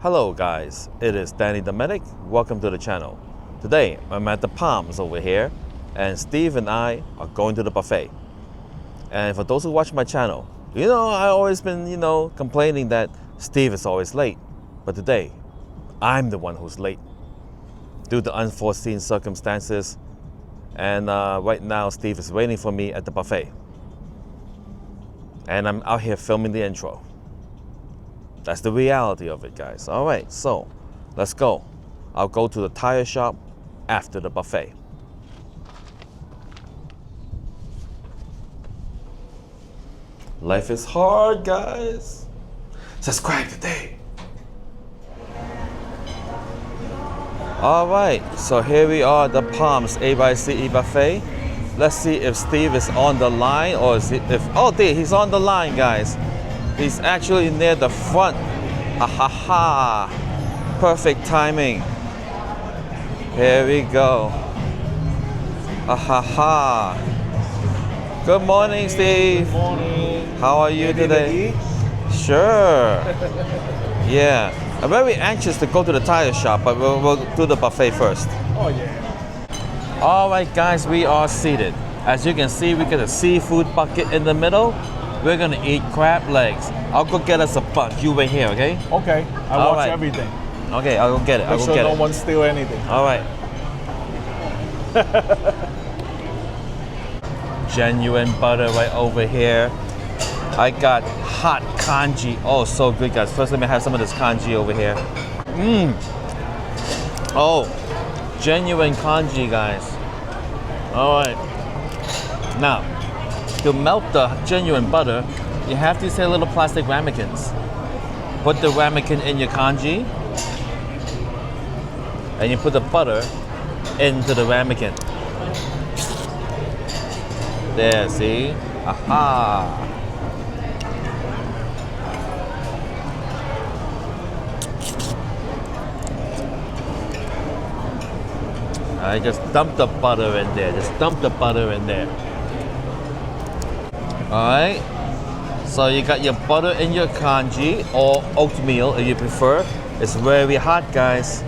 Hello guys, it is Danny the Medic. Welcome to the channel. Today I'm at the Palms over here and Steve and I are going to the buffet. And for those who watch my channel, I always been, complaining that Steve is always late. But today, I'm the one who's late due to unforeseen circumstances. And right now Steve is waiting for me at the buffet. And I'm out here filming the intro. That's the reality of it, guys. All right, so let's go. I'll go to the tire shop after the buffet. Life is hard, guys. Subscribe today. All right, so here we are at the Palms AYCE buffet. Let's see if Steve is on the line or he's on the line, guys. He's actually near the front. Ha. Perfect timing. Here we go. Ha. Good morning, Steve. Good morning. How are you today? Sure. Yeah. I'm very anxious to go to the tire shop, but we'll do the buffet first. Oh, yeah. All right, guys, we are seated. As you can see, we got a seafood bucket in the middle. We're gonna eat crab legs. I'll go get us a bunch. You wait here, okay? Okay. I All watch right. everything. Okay, I'll go get it. Make sure no one steal anything. All right. Genuine butter right over here. I got hot congee. Oh, so good, guys. First, let me have some of this congee over here. Oh, genuine congee, guys. All right. Now, to melt the genuine butter, you have to use a little plastic ramekins. Put the ramekin in your congee, and you put the butter into the ramekin. There, see? Aha! I just dump the butter in there. Alright, so you got your butter in your congee or oatmeal if you prefer. It's very hot, guys.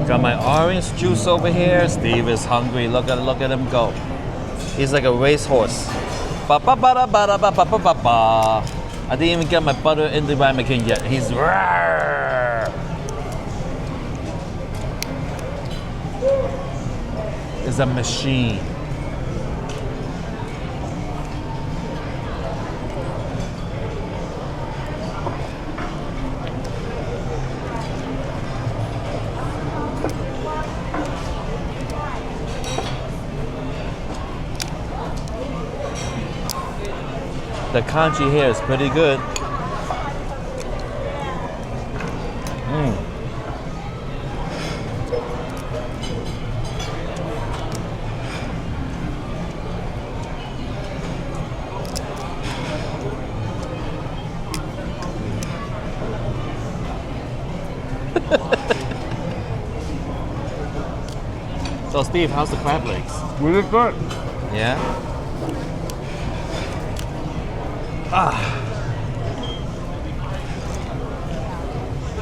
Got my orange juice over here. Steve is hungry. Look at him go. He's like a racehorse. I didn't even get my butter in the ramekin yet. He's is a machine. The congee here is pretty good. So Steve, how's the crab legs? Really good. Yeah?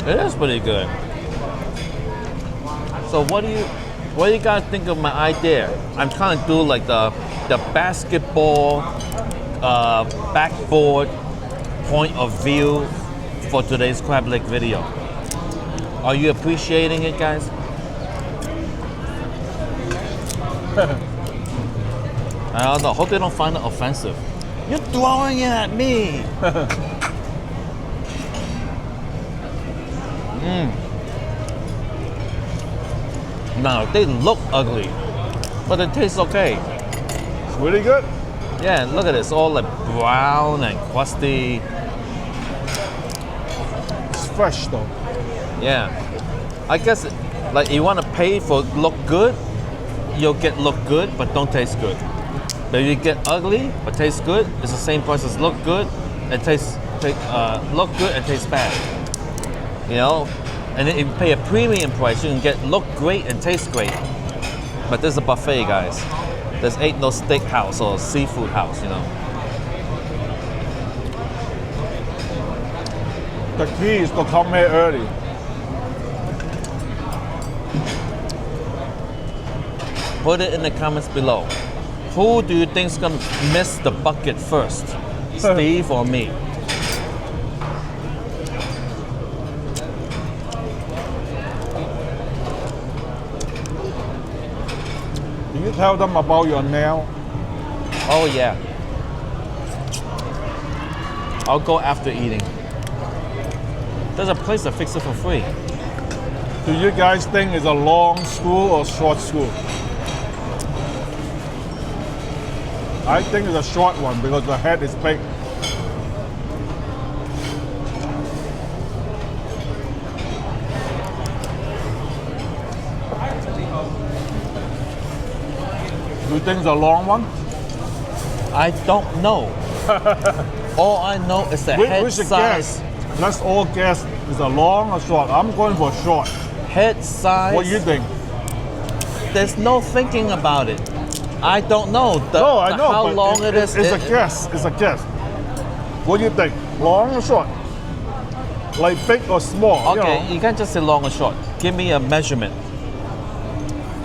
It is pretty good. So what do you guys think of my idea? I'm trying to do like the basketball backboard point of view for today's crab leg video. Are you appreciating it, guys? I don't know. Hope they don't find it offensive. You're throwing it at me. Now, they look ugly, but they taste okay. It's really good. Yeah, look at it. It's all like brown and crusty. It's fresh though. Yeah. I guess Like you want to pay for look good, you'll get look good but don't taste good. But if you get ugly but taste good, it's the same price as look good and look good and taste bad. You know, and then if you pay a premium price, you can get look great and taste great. But this is a buffet, guys. This ain't no steakhouse or seafood house, you know. The key is to come here early. Put it in the comments below. Who do you think is gonna miss the bucket first? Steve or me? Do you tell them about your nail? Oh yeah. I'll go after eating. There's a place to fix it for free. Do you guys think it's a long screw or short screw? I think it's a short one because the head is big. Do you think it's a long one? I don't know. All I know is the head We should size. guess. Let's all guess. Is it long or short? I'm going for short. Head size. What do you think? There's no thinking about it. I don't know. No, I know. How but long it is. It's a guess. It's a guess. What do you think? Long or short? Like big or small? Okay, You you can't just say long or short. Give me a measurement.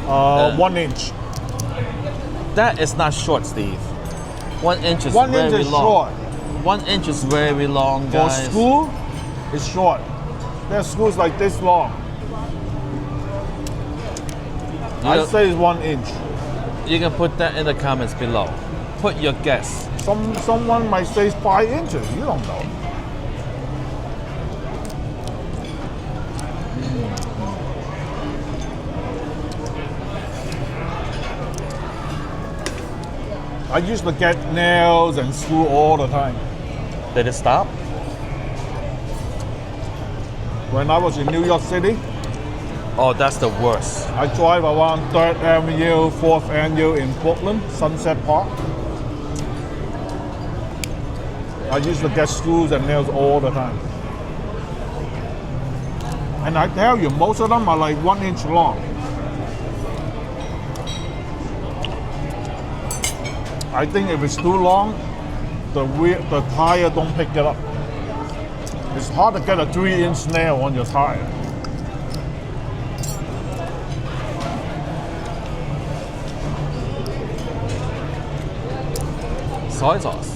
know, 1 inch. That is not short, Steve. 1 inch is 1 very inch is long. short. 1 inch is very long, For guys. screw, it's short. There's screws like this long. I'd say it's 1 inch. You can put that in the comments below. Put your guess. Someone might say it's 5 inches. You don't know. I used to get nails and screw all the time. Did it stop? When I was in New York City, Oh, that's the worst. I drive around 3rd Avenue, 4th Avenue in Brooklyn, Sunset Park. I used to get screws and nails all the time. And I tell you, most of them are like 1 inch long. I think if it's too long, the tire don't pick it up. It's hard to get a 3-inch nail on your tire. Soy sauce.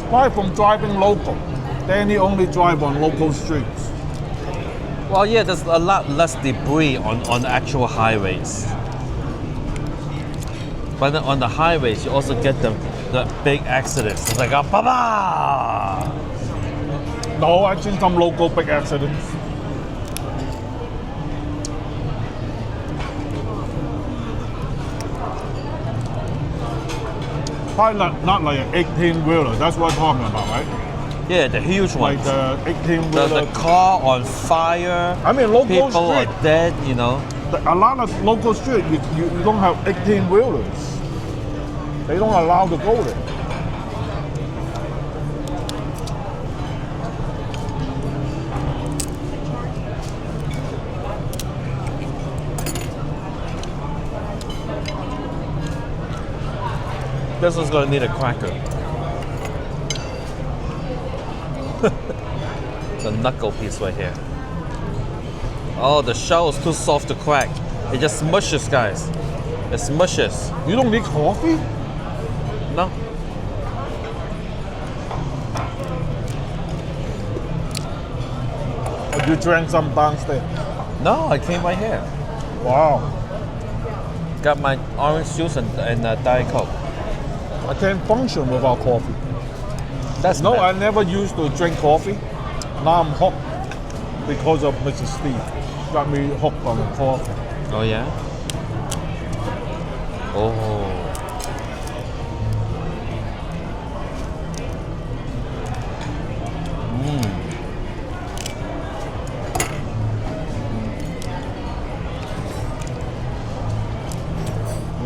Apart from driving local, Danny only drive on local streets. Well, yeah, there's a lot less debris on the actual highways. But then on the highways, you also get the big accidents. It's like a ba-ba! No, I've seen some local big accidents. Probably not like an 18-wheeler. That's what I'm talking about, right? Yeah, the huge Like ones. the 18-wheeler. The car on fire. I mean, local People street. are dead, you know. A lot of local street, you don't have 18-wheelers. They don't allow to go there. This one's gonna need a cracker. The knuckle piece right here. Oh, the shell is too soft to crack. It just smushes, guys. It smushes. You don't need coffee? No. Or you drank some downstairs? No, I came right here. Wow. Got my orange juice and Diet Coke. I can't function without coffee. That's No, I bad. never used to drink coffee. Now I'm hooked because of Mr. Steve. Got me hooked on coffee. Oh yeah. Oh.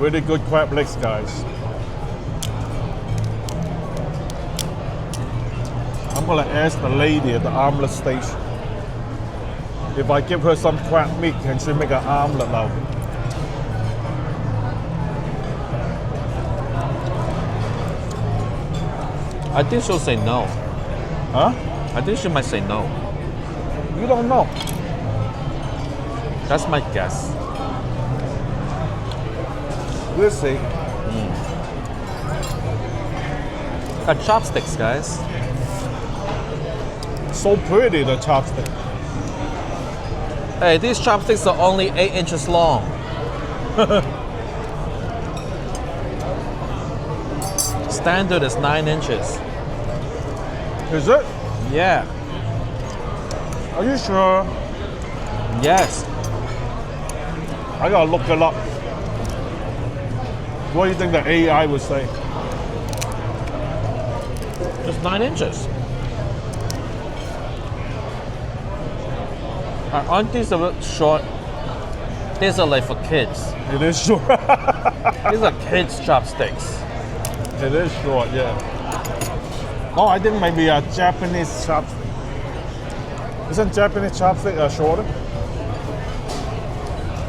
Really good crab legs, guys. I'm gonna ask the lady at the omelet station if I give her some crab meat, can she make an omelet now? I think she'll say no. Huh? I think she might say no. You don't know. That's my guess. We'll see. Got chopsticks, guys. So pretty, the chopstick. Hey, these chopsticks are only 8 inches long. Standard is 9 inches. Is it? Yeah. Are you sure? Yes. I gotta look it up. What do you think the AI would say? Just 9 inches. Aren't these a bit short? These are like for kids. It is short. These are kids' chopsticks. It is short, yeah. Oh, I think maybe a Japanese chopstick. Isn't Japanese chopstick shorter?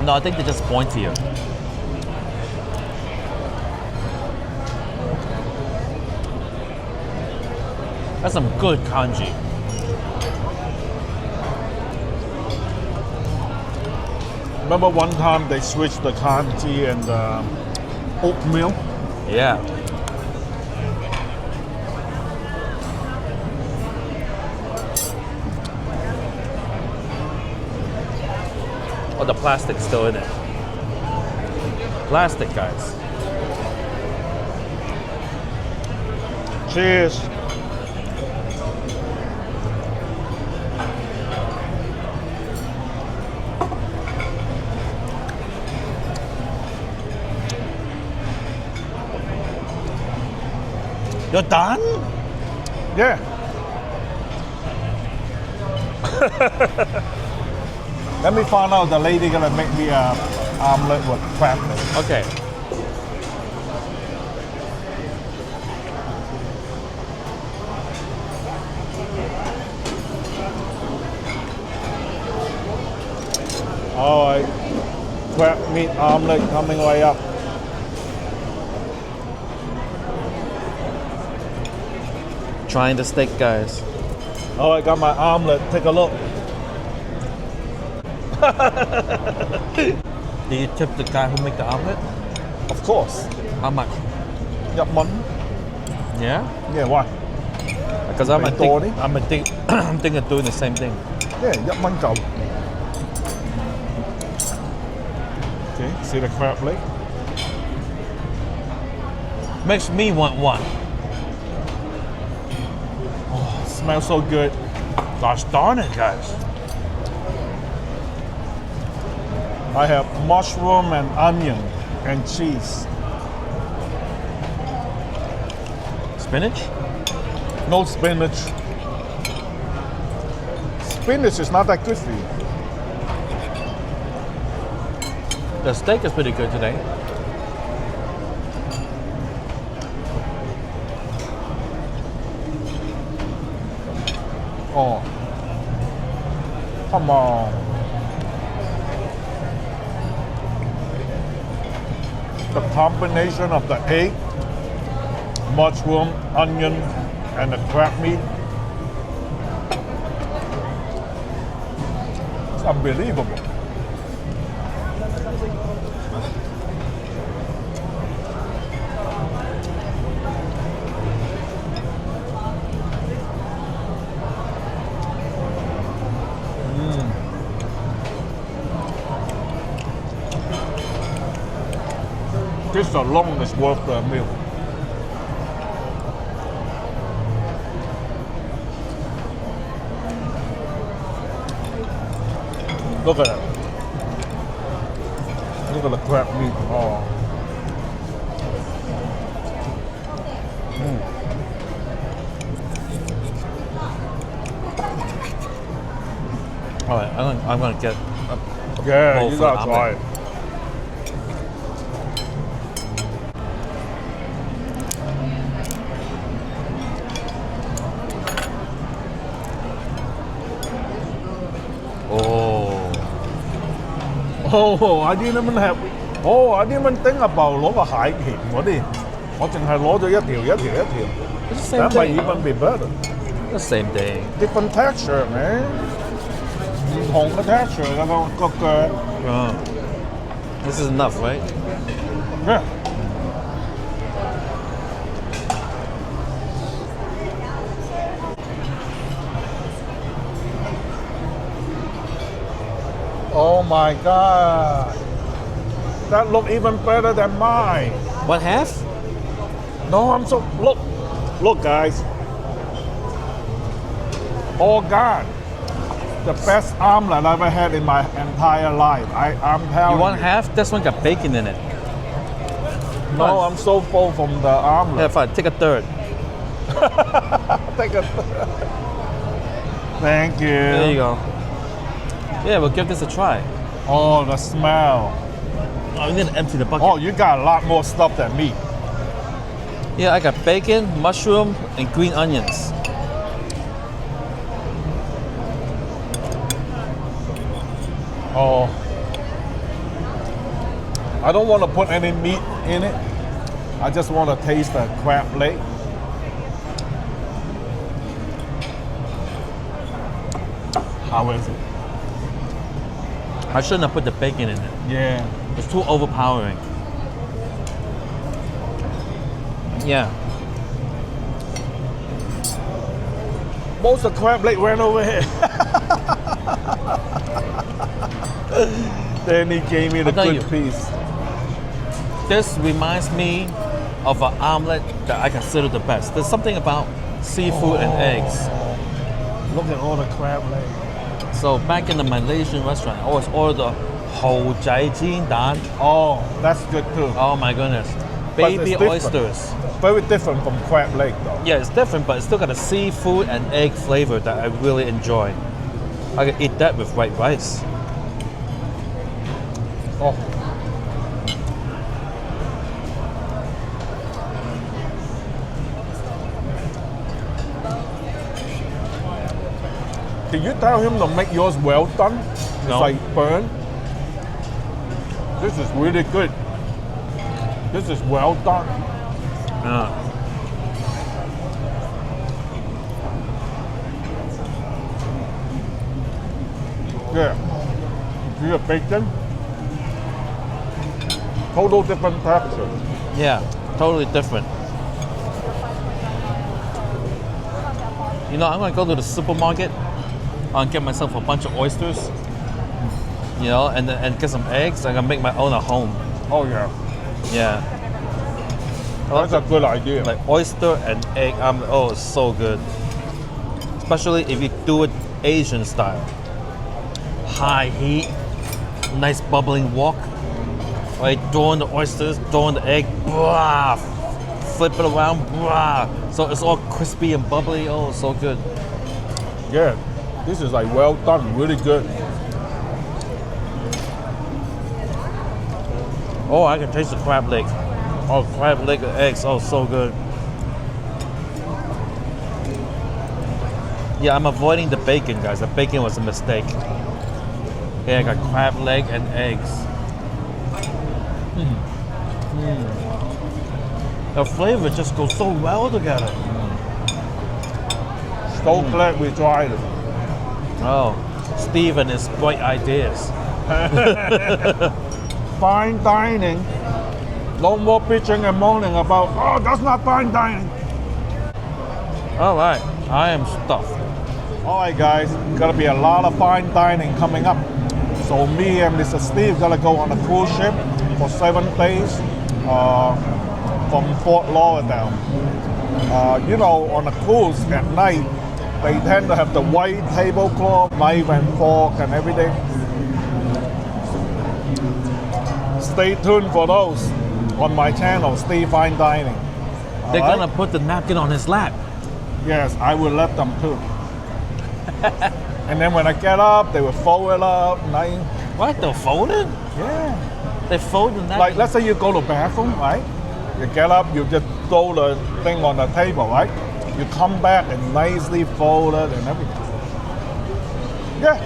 No, I think they're just pointier. That's some good kanji. Remember one time they switched the kanji and oatmeal? Yeah. Oh, the plastic's still in it. Plastic, guys. Cheers. You're done? Yeah. Let me find out the lady gonna make me a omelet with crab legs. Okay. All right, crab meat omelet coming right up. Trying the steak, guys. All right, got my omelet. Take a look. Do you tip the guy who make the omelet? Of course. How much? Yep, one. Yeah? Yeah, why? Because I'm Very thorny. I'm thinking of doing the same thing. Yeah, yep, one go. Okay, see the crab leg? Makes me want one. Smells so good. Gosh darn it, guys. I have mushroom and onion and cheese. Spinach? No spinach. Spinach is not that good for you. The steak is pretty good today. Oh, come on. The combination of the egg, mushroom, onion, and the crab meat. It's unbelievable. This alone is worth the meal. Look at it. Look at the crab meat. Oh. All right, I'm gonna get. Yeah, bowl you for gotta the try omelet. it. I didn't even have. I didn't even think about 攞個蟹鉗嗰啲，我淨係攞咗一條。It's the same That might thing. even be better. The same thing. Different texture, man. 唔同嘅 texture 嘅個腳。This is enough, right? Yeah. Oh my God. That look even better than mine. One half? No, I'm so look guys. Oh God. The best omelet I've ever had in my entire life. I'm telling You want half? This one got bacon in it. No, I'm so full from the omelet. Yeah, fine. Take a third. Take a Thank you. There you go. Yeah, we'll give this a try. Oh, the smell. Oh, we need to empty the bucket. Oh, you got a lot more stuff than me. Yeah, I got bacon, mushroom, and green onions. Oh. I don't want to put any meat in it. I just want to taste the crab leg. How is it? I shouldn't have put the bacon in it. Yeah. It's too overpowering. Yeah. Most of the crab leg went over here. Then he gave me the I'll tell good you. piece. This reminds me of an omelet that I consider the best. There's something about seafood and eggs. Look at all the crab leg. So back in the Malaysian restaurant, I always order the 蠔仔煎蛋. Oh, that's good too. Oh my goodness. But Baby it's different. oysters. Very different from crab leg though. Yeah, it's different, but it's still got a seafood and egg flavor that I really enjoy. I can eat that with white rice. Oh. Did you tell him to make yours well done? It's No. like burnt. This is really good. This is well done. Yeah. See the bacon? Total different texture. Yeah, totally different. You know, I'm gonna go to the supermarket and get myself a bunch of oysters. You know, and get some eggs. I'm gonna make my own at home. Oh yeah. Yeah. That's a good idea. Like oyster and egg. Oh, it's so good. Especially if you do it Asian style. High heat, nice bubbling wok. Right, throwing the oysters, throwing the egg, blah, flip it around, blah. So it's all crispy and bubbly. Oh, it's so good. Yeah. This is like well done, really good. Oh, I can taste the crab leg. Oh, crab leg and eggs. Oh, so good. Yeah, I'm avoiding the bacon, guys. The bacon was a mistake. Yeah, I got crab leg and eggs. The flavor just goes so well together. So glad we tried it. Oh, Steve and his bright ideas. Fine dining. No more bitching and moaning about, oh, that's not fine dining. All right, I am stuffed. All right, guys, gonna be a lot of fine dining coming up. So me and Mr. Steve gonna go on a cruise ship for 7 days from Fort Lauderdale. You know, on a cruise at night, they tend to have the white tablecloth, knife and fork and everything. Stay tuned for those on my channel, Steve Fine Dining. They're All right? gonna put the napkin on his lap. Yes, I will let them too. And then when I get up, they will fold it up. Nice. What? They'll fold it? Yeah. They fold the napkin? Like, let's say you go to the bathroom, right? You get up, you just throw the thing on the table, right? You come back and nicely fold it and everything. Yeah.